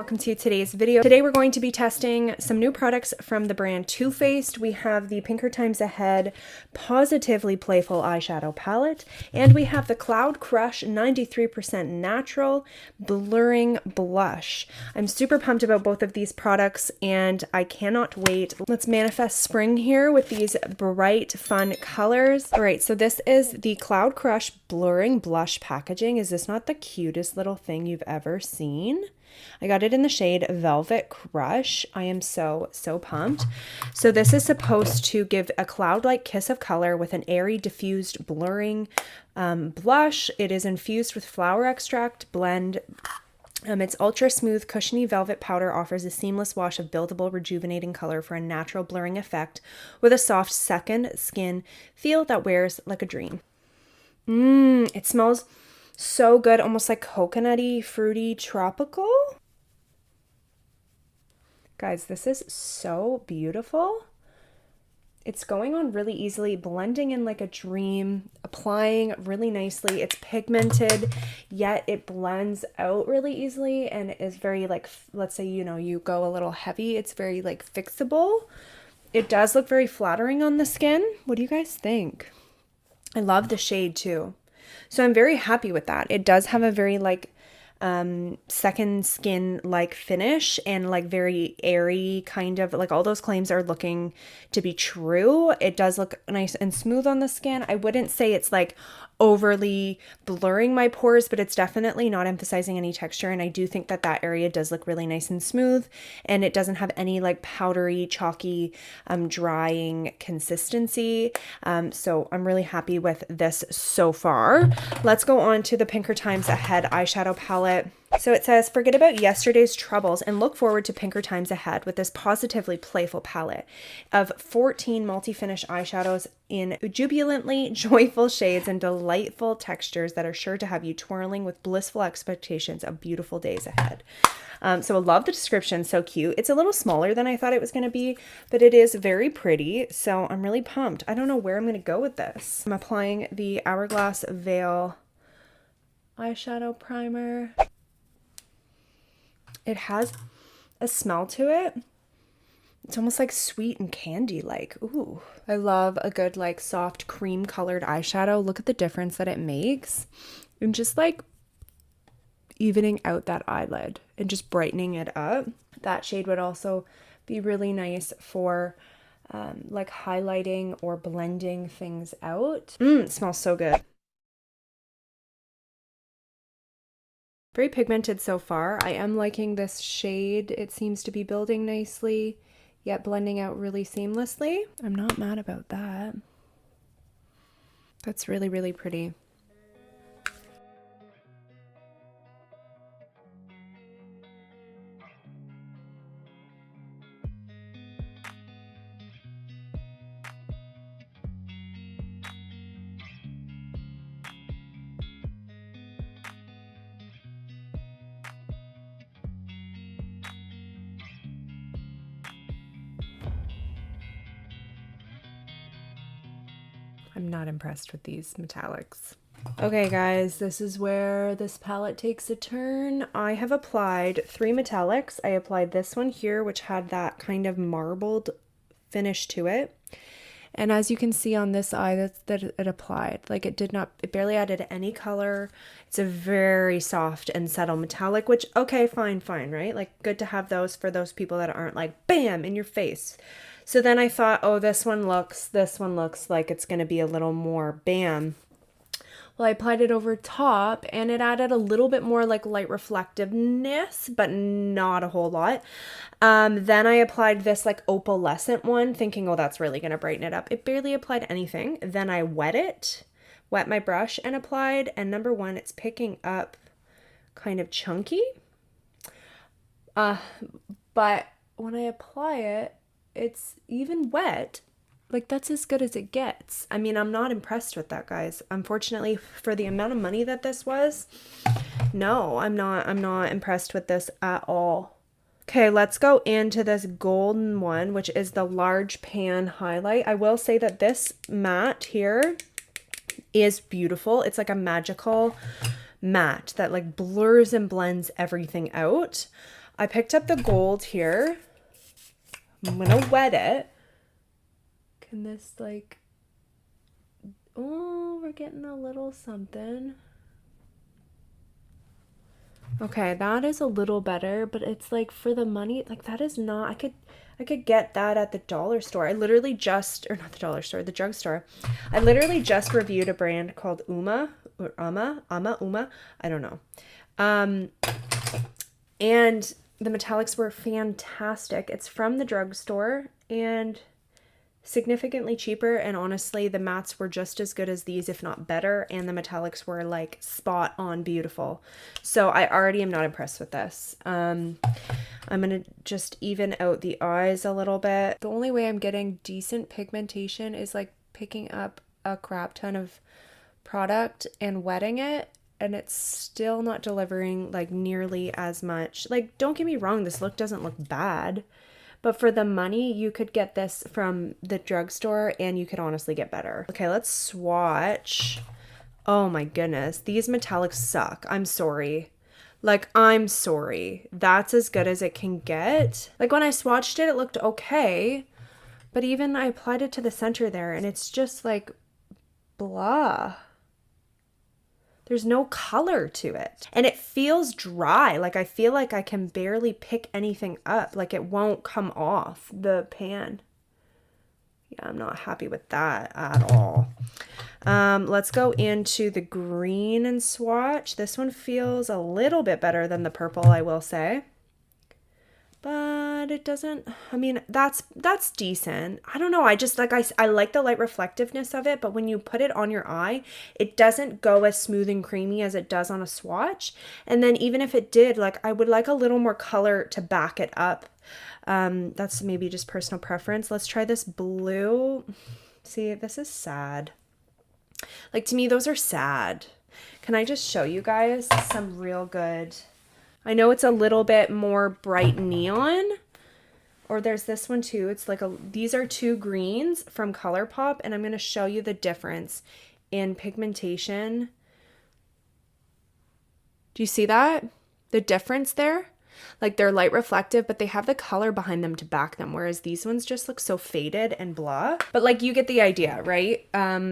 Welcome to today's video. Today we're going to be testing some new products from the brand Too Faced. We have the Pinker Times Ahead Positively Playful Eyeshadow Palette, and we have the Cloud Crush 93% Natural Blurring Blush. I'm super pumped about both of these products, and I cannot wait. Let's manifest spring here with these bright, fun colors. All right, so this is the Cloud Crush Blurring Blush packaging. Is this not the cutest little thing you've ever seen? I got it in the shade Velvet Crush. I am so pumped. So this is supposed to give a cloud-like kiss of color with an airy diffused blurring blush. It is infused with flower extract blend. Its ultra smooth cushiony velvet powder offers a seamless wash of buildable rejuvenating color for a natural blurring effect with a soft second skin feel that wears like a dream. It smells so good, almost like coconutty, fruity, tropical. Guys, this is so beautiful. It's going on really easily, blending in like a dream, applying really nicely. It's pigmented, yet it blends out really easily and is very like, let's say, you go a little heavy. It's very like fixable. It does look very flattering on the skin. What do you guys think? I love the shade too. So I'm very happy with that. It does have a very like second skin like finish and like very airy kind of like all those claims are looking to be true. It does look nice and smooth on the skin. I wouldn't say it's like overly blurring my pores, but it's definitely not emphasizing any texture. And I do think that that area does look really nice and smooth, and it doesn't have any like powdery, chalky, drying consistency. So I'm really happy with this so far. Let's go on to the Pinker Times Ahead eyeshadow palette. So it says, forget about yesterday's troubles and look forward to Pinker Times Ahead with this positively playful palette of 14 multi-finish eyeshadows in jubilantly joyful shades and delightful textures that are sure to have you twirling with blissful expectations of beautiful days ahead. So I love the description, so cute. It's a little smaller than I thought it was going to be, but it is very pretty, so I'm really pumped. I don't know where I'm going to go with this. I'm applying the Hourglass Veil eyeshadow primer. It has a smell to it. It's almost like sweet and candy-like. Ooh, I love a good like soft cream colored eyeshadow. Look at the difference that it makes. And just like evening out that eyelid and just brightening it up. That shade would also be really nice for like highlighting or blending things out. It smells so good. Very pigmented so far. I am liking this shade. It seems to be building nicely, yet blending out really seamlessly. I'm not mad about that. That's really, really pretty. I'm not impressed with these metallics. Okay guys, this is where this palette takes a turn. I have applied 3 metallics. I applied this one here, which had that kind of marbled finish to it. And as you can see on this eye, that it applied. Like it barely added any color. It's a very soft and subtle metallic, which, okay, fine, right? Like good to have those for those people that aren't like, bam, in your face. So then I thought, oh, this one looks like it's going to be a little more bam. Well, I applied it over top and it added a little bit more like light reflectiveness, but not a whole lot. Then I applied this like opalescent one thinking, oh, that's really going to brighten it up. It barely applied anything. Then I wet my brush and applied. And number one, it's picking up kind of chunky. But when I apply it, it's even wet. Like that's as good as it gets. I mean, I'm not impressed with that, guys. Unfortunately, for the amount of money that this was, no, I'm not impressed with this at all. Okay, let's go into this golden one, which is the large pan highlight. I will say that this matte here is beautiful. It's like a magical matte that like blurs and blends everything out. I picked up the gold here. I'm gonna wet it. Can this like, oh, we're getting a little something. Okay, that is a little better, but it's like for the money, like that is not, I could get that at the dollar store. I literally just, or not the dollar store, the drugstore. I literally just reviewed a brand called Uma, or Uma, I don't know. And the metallics were fantastic. It's from the drugstore and significantly cheaper, and honestly the mattes were just as good as these, if not better, and the metallics were like spot on beautiful. So I already am not impressed with this. I'm gonna just even out the eyes a little bit. The only way I'm getting decent pigmentation is like picking up a crap ton of product and wetting it, and it's still not delivering like nearly as much. Like, don't get me wrong, this look doesn't look bad, but for the money, you could get this from the drugstore and you could honestly get better. Okay, let's swatch. Oh my goodness, these metallics suck. I'm sorry. Like, I'm sorry. That's as good as it can get. Like, when I swatched it, it looked okay, but even I applied it to the center there and it's just like blah. There's no color to it. And it feels dry. Like, I feel like I can barely pick anything up. Like, it won't come off the pan. Yeah, I'm not happy with that at all. Let's go into the green and swatch. This one feels a little bit better than the purple, I will say. But it doesn't, I mean, that's decent. I don't know. I just like, I like the light reflectiveness of it, but when you put it on your eye, it doesn't go as smooth and creamy as it does on a swatch. And then even if it did, like, I would like a little more color to back it up. That's maybe just personal preference. Let's try this blue. See, this is sad. Like, to me, those are sad. Can I just show you guys some real good? I know it's a little bit more bright neon, or there's this one too. It's like these are two greens from ColourPop, and I'm going to show you the difference in pigmentation. Do you see that? The difference there? Like, they're light reflective, but they have the color behind them to back them, whereas these ones just look so faded and blah. But like, you get the idea, right?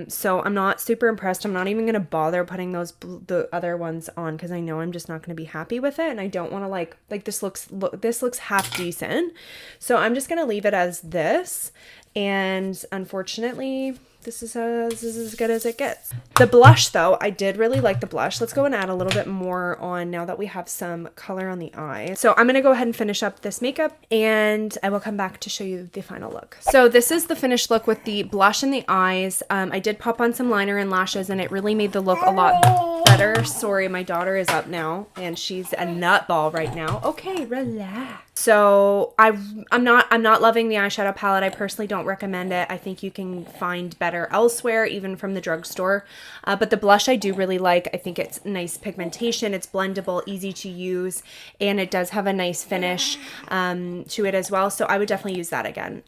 So I'm not super impressed. I'm not even gonna bother putting the other ones on because I know I'm just not gonna be happy with it, and I don't want to like this looks half decent. So I'm just gonna leave it as this, and unfortunately, this is as good as it gets. The blush though, I did really like the blush. Let's go and add a little bit more on now that we have some color on the eye. So I'm gonna go ahead and finish up this makeup, and I will come back to show you the final look. So this is the finished look with the blush in the eyes. I did pop on some liner and lashes, and it really made the look a lot better. Sorry, my daughter is up now and she's a nutball right now. Okay, relax. So I'm not loving the eyeshadow palette. I personally don't recommend it. I think you can find better elsewhere, even from the drugstore. But the blush I do really like. I think it's nice pigmentation. It's blendable, easy to use, and it does have a nice finish to it as well. So I would definitely use that again.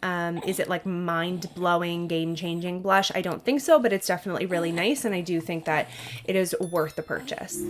Is it like mind-blowing, game-changing blush? I don't think so, but it's definitely really nice, and I do think that it is worth the purchase.